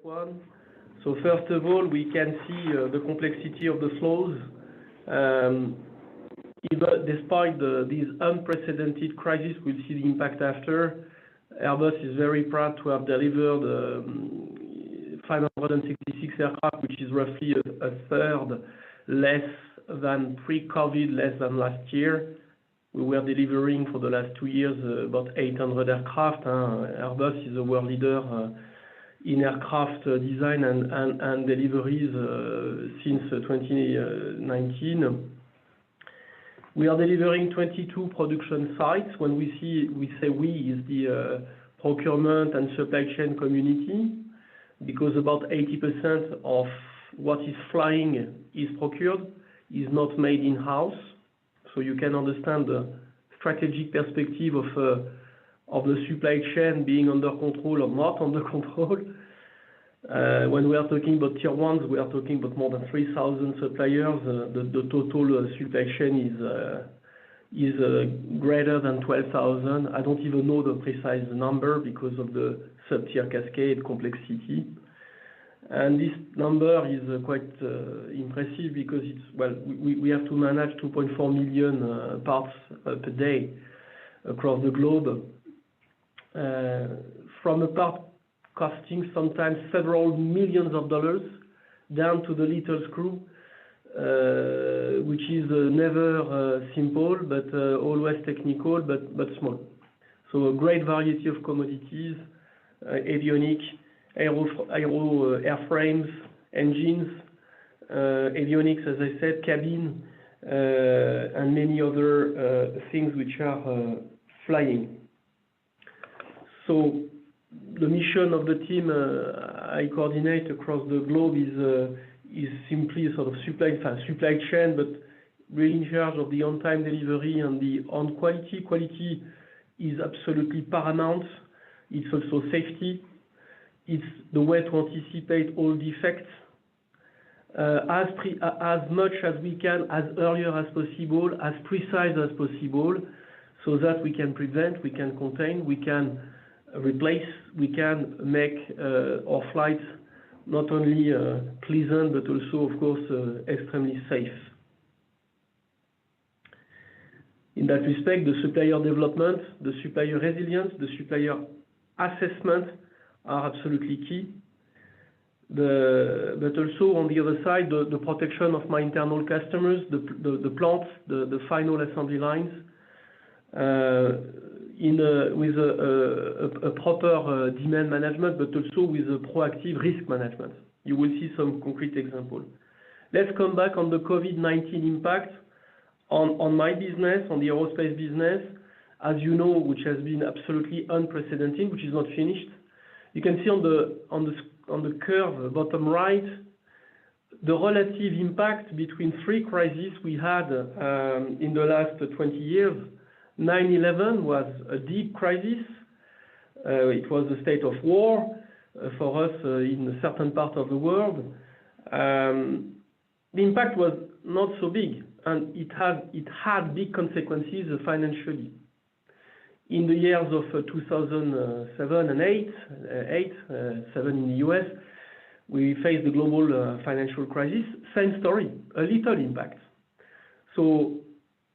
one. So first of all, we can see the complexity of the flows. Even despite this unprecedented crisis, we'll see the impact after. Airbus is very proud to have delivered 566 aircraft, which is roughly a third less than pre-COVID, less than last year. We were delivering for the last 2 years about 800 aircraft. Airbus is a world leader in aircraft design and deliveries since 2019. We are delivering 22 production sites. When we say we is the procurement and supply chain community, because about 80% of what is flying is procured, is not made in-house. So you can understand the strategic perspective of the supply chain being under control or not under control. When we are talking about tier ones, we are talking about more than 3,000 suppliers. The total supply chain is greater than 12,000. I don't even know the precise number because of the sub-tier cascade complexity. And this number is quite impressive because we have to manage 2.4 million parts per day across the globe. From a part costing sometimes several millions of dollars down to the little screw, which is never simple, but always technical, but small. So a great variety of commodities, avionics, airframes, engines, avionics, as I said, cabin, and many other things which are flying. So the mission of the team I coordinate across the globe is simply sort of supply chain, but really in charge of the on-time delivery and the on-quality. Quality is absolutely paramount. It's also safety. It's the way to anticipate all defects as much as we can, as earlier as possible, as precise as possible, so that we can prevent, we can contain, we can replace, we can make our flights not only pleasant but also, of course, extremely safe. In that respect, the supplier development, the supplier resilience, the supplier assessment are absolutely key. But also on the other side, the protection of my internal customers, the plants, the final assembly lines, with a proper demand management, but also with a proactive risk management. You will see some concrete example. Let's come back on the COVID-19 impact on my business, on the aerospace business, as you know, which has been absolutely unprecedented, which is not finished. You can see on the curve, bottom right, the relative impact between 3 crises we had in the last 20 years. 9/11 was a deep crisis. It was a state of war for us in a certain part of the world. The impact was not so big, and it had big consequences financially. In the years of 2007 and 7 in the US, we faced the global financial crisis. Same story, a little impact. So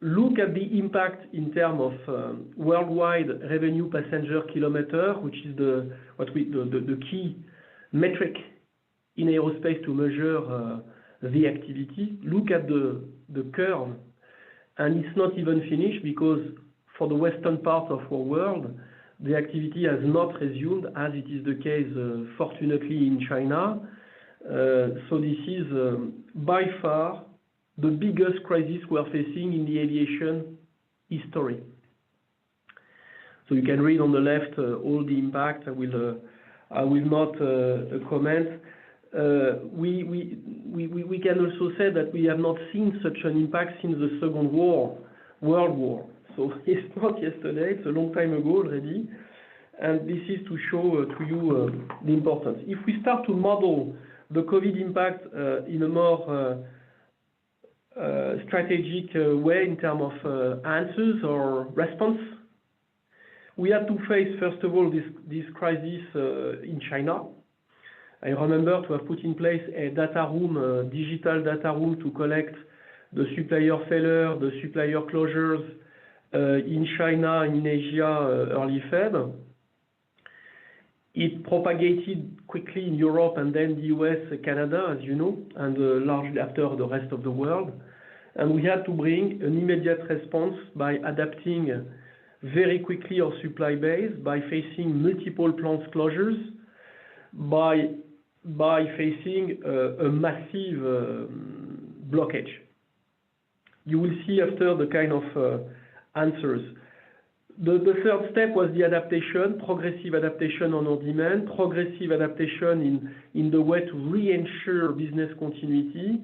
look at the impact in terms of worldwide revenue passenger kilometer, which is the key metric in aerospace to measure the activity. Look at the curve, and it's not even finished because for the western part of our world, the activity has not resumed, as it is the case, fortunately, in China. So this is by far the biggest crisis we are facing in the aviation history. So you can read on the left all the impact. I will not comment. We can also say that we have not seen such an impact since the Second World War. So it's not yesterday, it's a long time ago already. And this is to show to you the importance. If we start to model the COVID impact in a more strategic way in terms of answers or response, we had to face, first of all, this crisis in China. I remember to have put in place a data room, a digital data room to collect the supplier failure, the supplier closures in China and in Asia early Feb. It propagated quickly in Europe and then the US, Canada, as you know, and largely after the rest of the world. And we had to bring an immediate response by adapting very quickly our supply base, by facing multiple plant closures, by facing a massive blockage. You will see after the kind of answers. The third step was the adaptation, progressive adaptation on our demand, progressive adaptation in the way to re-ensure business continuity,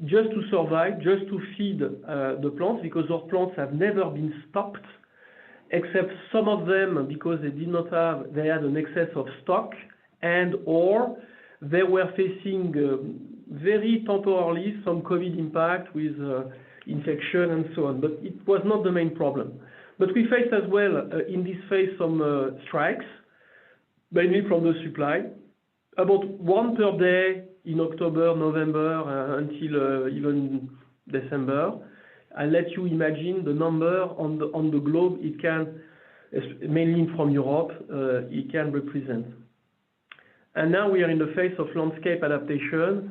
just to survive, just to feed the plants, because our plants have never been stopped, except some of them because they had an excess of stock and or they were facing very temporarily some COVID impact with infection and so on, but it was not the main problem. But we faced as well in this phase some strikes, mainly from the supply, about one per day in October, November, until even December. I'll let you imagine the number on the globe it can, mainly from Europe, it can represent. And now we are in the phase of landscape adaptation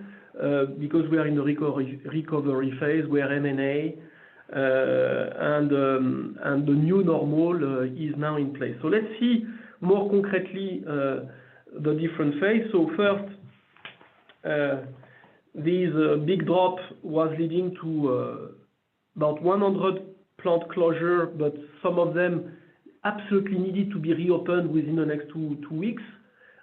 because we are in the recovery phase where M&A and the new normal is now in place. So let's see more concretely the different phases. So first, this big drop was leading to about 100 plant closure, but some of them absolutely needed to be reopened within the next two weeks.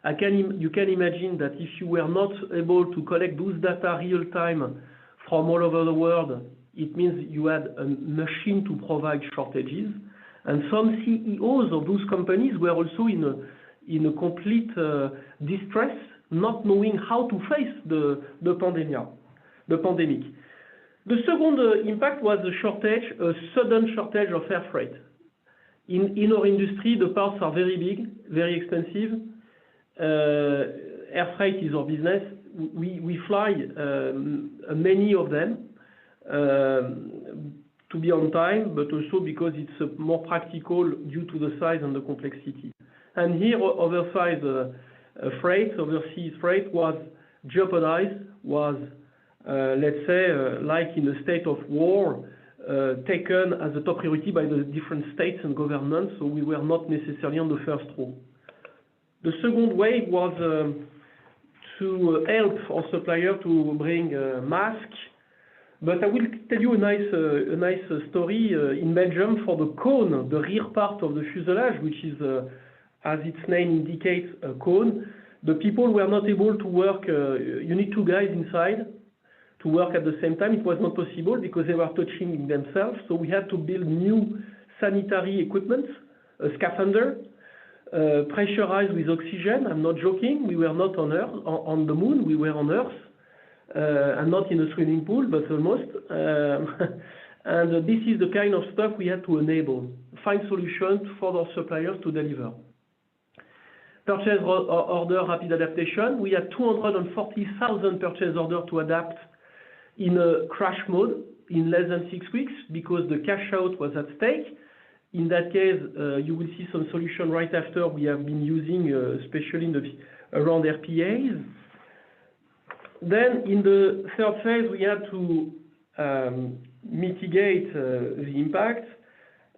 You can imagine that if you were not able to collect those data real time from all over the world, it means you had a machine to provide shortages. And some CEOs of those companies were also in a complete distress, not knowing how to face the pandemic. The second impact was a sudden shortage of air freight. In our industry, the parts are very big, very expensive. Air freight is our business. We fly many of them to be on time, but also because it's more practical due to the size and the complexity. And here, overseas freight was jeopardized, let's say, like in a state of war, taken as a top priority by the different states and governments, so we were not necessarily on the first row. The second wave was to help our supplier to bring masks, but I will tell you a nice story in Belgium for the cone, the rear part of the fuselage, which is, as its name indicates, a cone. The people were not able to work, you need two guys inside to work at the same time. It was not possible because they were touching themselves, so we had to build new sanitary equipment, a scaphandre, pressurized with oxygen. I'm not joking. We were not on Earth, on the moon. We were on Earth, and not in a swimming pool, but almost. And this is the kind of stuff we had to enable, find solutions for our suppliers to deliver. Purchase order rapid adaptation. We had 240,000 purchase orders to adapt in a crash mode in less than 6 weeks because the cash out was at stake. In that case, you will see some solution right after we have been using, especially around RPAs. Then in the third phase, we had to mitigate the impact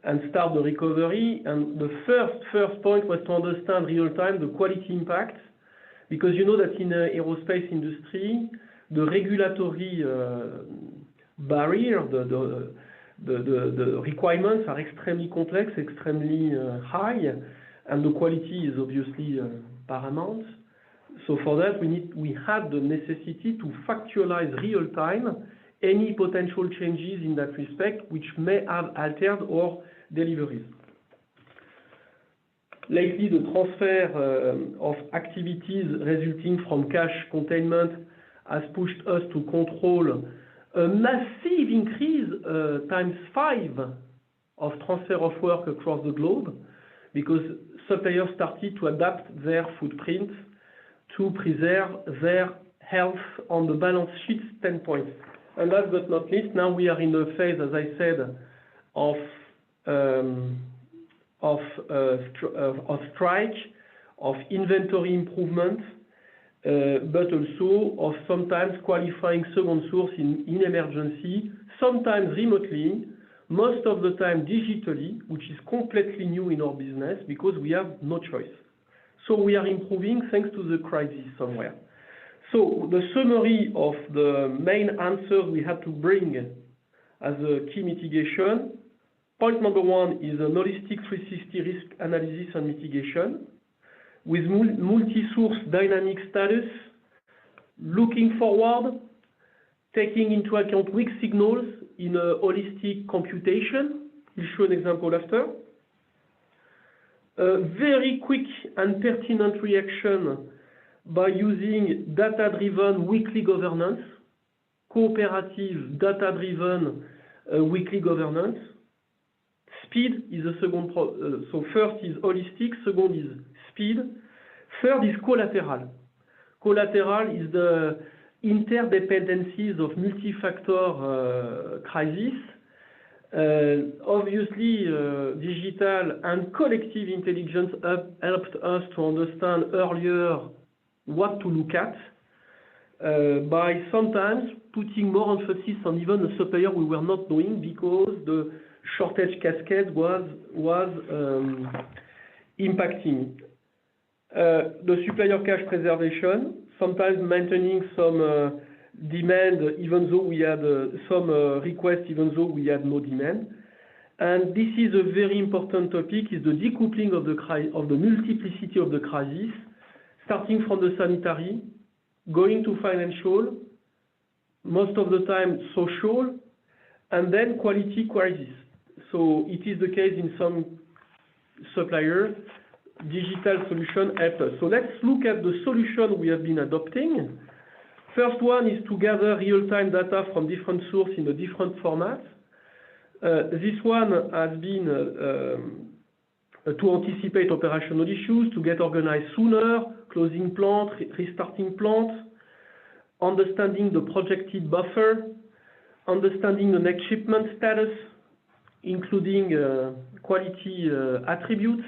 and start the recovery. And the first point was to understand real time the quality impact, because you know that in the aerospace industry, the regulatory barrier, the requirements are extremely complex, extremely high, and the quality is obviously paramount. So for that, we had the necessity to factualize real time any potential changes in that respect, which may have altered our deliveries. Lately, the transfer of activities resulting from cash containment has pushed us to control a massive increase times 5 of transfer of work across the globe, because suppliers started to adapt their footprint to preserve their health on the balance sheet standpoint. And last but not least, now we are in the phase, as I said, of strike, of inventory improvement, but also of sometimes qualifying second source in emergency, sometimes remotely, most of the time digitally, which is completely new in our business because we have no choice. So we are improving thanks to the crisis somewhere. So the summary of the main answers we had to bring as a key mitigation. Point number one is a holistic 360 risk analysis and mitigation with multi-source dynamic status, looking forward, taking into account weak signals in a holistic computation. We'll show an example after. A very quick and pertinent reaction by using data-driven weekly governance, cooperative data-driven weekly governance. Speed is the second, so first is holistic, second is speed, third is collateral. Collateral is the interdependencies of multi-factor crisis. Obviously, digital and collective intelligence helped us to understand earlier what to look at by sometimes putting more emphasis on even a supplier we were not knowing because the shortage cascade was impacting. The supplier cash preservation, sometimes maintaining some demand even though we had some requests even though we had no demand. And this is a very important topic, is the decoupling of the multiplicity of the crisis, starting from the sanitary, going to financial, most of the time social, and then quality crisis. So it is the case in some suppliers. Digital solution help us. So let's look at the solution we have been adopting. First one is to gather real-time data from different sources in a different format. This one has been to anticipate operational issues, to get organized sooner, closing plant, restarting plant, understanding the projected buffer, understanding the next shipment status, including quality attributes,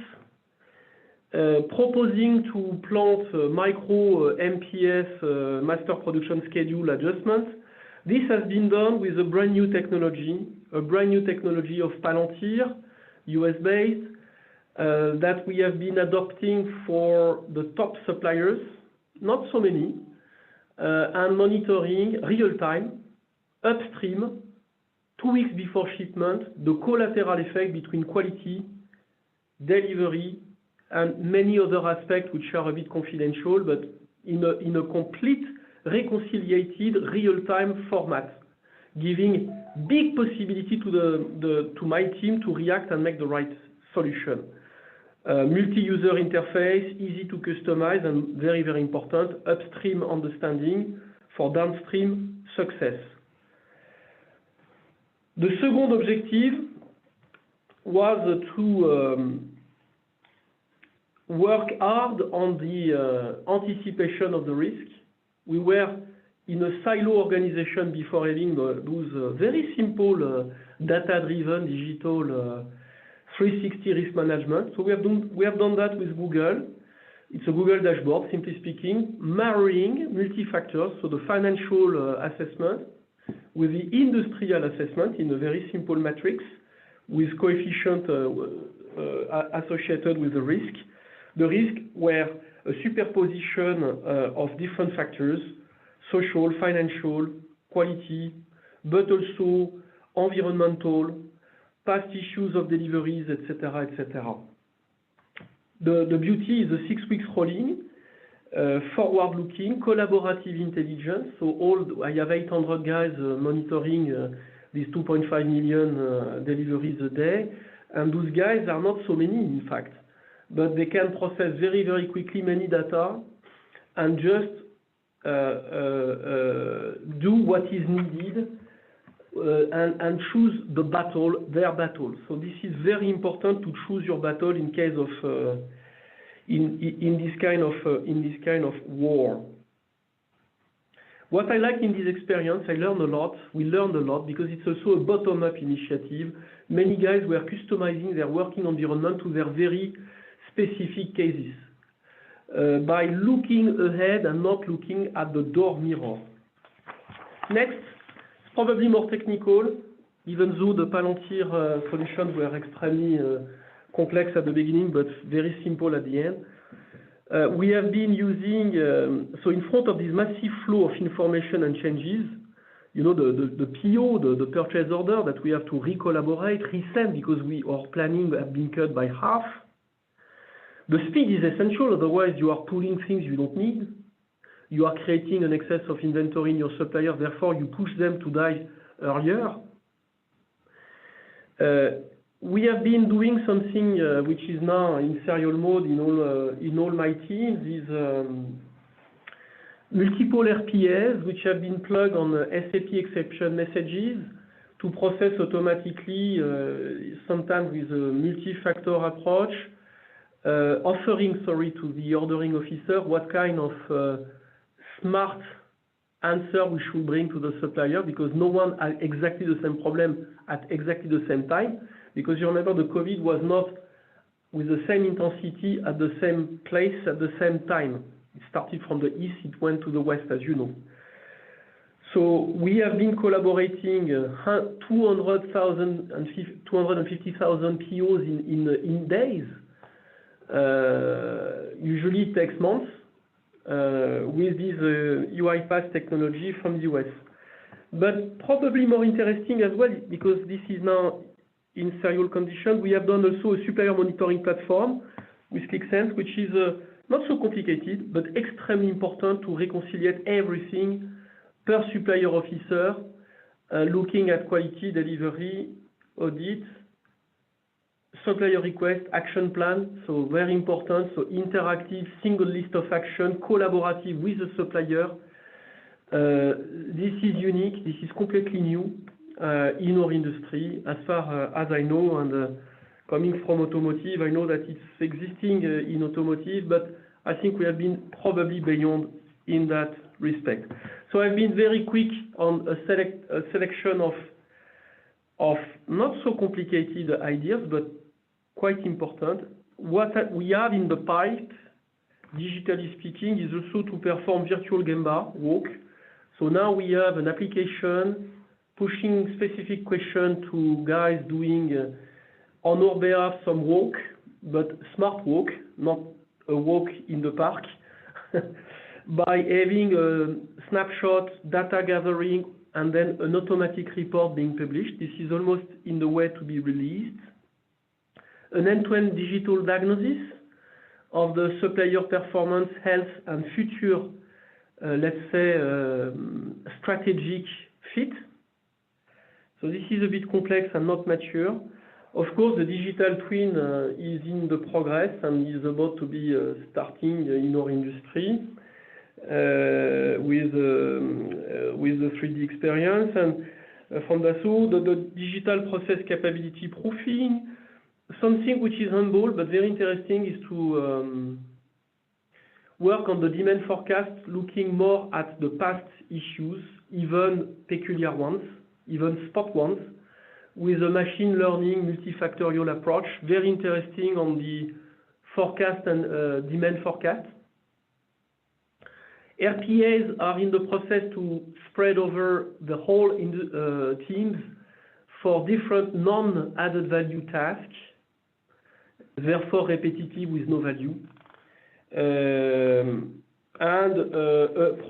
proposing to plant micro MPS master production schedule adjustments. This has been done with a brand new technology of Palantir, US-based, that we have been adopting for the top suppliers, not so many, and monitoring real-time, upstream, 2 weeks before shipment, the collateral effect between quality, delivery, and many other aspects which are a bit confidential, but in a complete reconciliated real-time format, giving big possibility to my team to react and make the right solution. Multi-user interface, easy to customize, and very, very important, upstream understanding for downstream success. The second objective was to work hard on the anticipation of the risk. We were in a silo organization before having those very simple data-driven digital 360 risk management. So we have done that with Google. It's a Google dashboard, simply speaking, marrying multi-factors, so the financial assessment with the industrial assessment in a very simple matrix with coefficient associated with the risk. The risk were a superposition of different factors, social, financial, quality, but also environmental, past issues of deliveries, etc., etc. The beauty is the 6 weeks rolling, forward-looking, collaborative intelligence. So I have 800 guys monitoring these 2.5 million deliveries a day, and those guys are not so many, in fact, but they can process very, very quickly many data and just do what is needed and choose their battle. So this is very important to choose your battle in case in this kind of war. What I like in this experience, I learned a lot. We learned a lot because it's also a bottom-up initiative. Many guys were customizing their working environment to their very specific cases by looking ahead and not looking at the door mirror. Next, probably more technical, even though the Palantir solutions were extremely complex at the beginning, but very simple at the end. We have been using, so in front of this massive flow of information and changes, you know, the PO, the purchase order that we have to recollaborate, resend because our planning have been cut by half. The speed is essential, otherwise you are pulling things you don't need. You are creating an excess of inventory in your supplier, therefore you push them to die earlier. We have been doing something which is now in serial mode in all my teams, is multiple RPAs which have been plugged on SAP exception messages to process automatically, sometimes with a multi-factor approach, offering, to the ordering officer what kind of smart answer we should bring to the supplier, because no one had exactly the same problem at exactly the same time. Because you remember the COVID was not with the same intensity at the same place at the same time. It started from the east, it went to the west, as you know. So we have been collaborating 250,000 POs in days. Usually it takes months with this UiPath technology from the US. But probably more interesting as well, because this is now in serial condition, we have done also a supplier monitoring platform with ClickSense, which is not so complicated, but extremely important to reconcile everything per supplier officer, looking at quality, delivery, audit, supplier request, action plan, so very important, so interactive, single list of action, collaborative with the supplier. This is unique, this is completely new. In our industry, as far as I know, and coming from automotive, I know that it's existing in automotive, but I think we have been probably beyond in that respect. So I've been very quick on a selection of not so complicated ideas, but quite important. What we have in the pipe, digitally speaking, is also to perform virtual Gemba walk. So now we have an application pushing specific question to guys doing on our behalf some walk, but smart walk, not a walk in the park, by having a snapshot, data gathering, and then an automatic report being published. This is almost in the way to be released. An end-to-end digital diagnosis of the supplier performance, health, and future, let's say, strategic fit. So this is a bit complex and not mature. Of course, the digital twin is in the progress and is about to be starting in our industry with the 3D experience. And from Dassault, the digital process capability proofing, something which is humble but very interesting is to work on the demand forecast, looking more at the past issues, even peculiar ones, even spot ones, with a machine learning multifactorial approach, very interesting on the forecast and demand forecast. RPAs are in the process to spread over the whole teams for different non-added value tasks, therefore repetitive with no value, and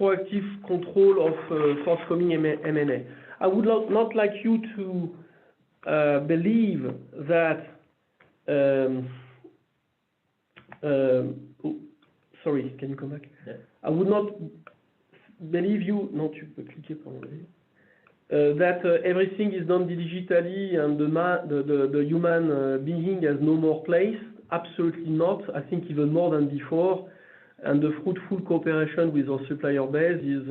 proactive control of forthcoming M&A. I would not like you to believe that, sorry, can you come back? Yeah. I would not believe you, that everything is done digitally and the human being has no more place. Absolutely not. I think even more than before. And the fruitful cooperation with our supplier base is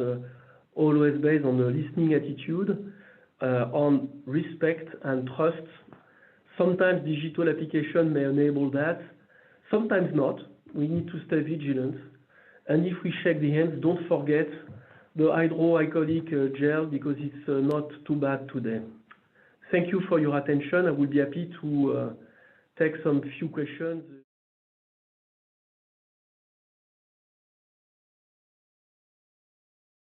always based on a listening attitude, on respect and trust. Sometimes digital application may enable that, sometimes not. we need to stay vigilant. And if we shake the hands, don't forget the hydroalcoholic gel, because it's not too bad today. Thank you for your attention. I will be happy to take some few questions.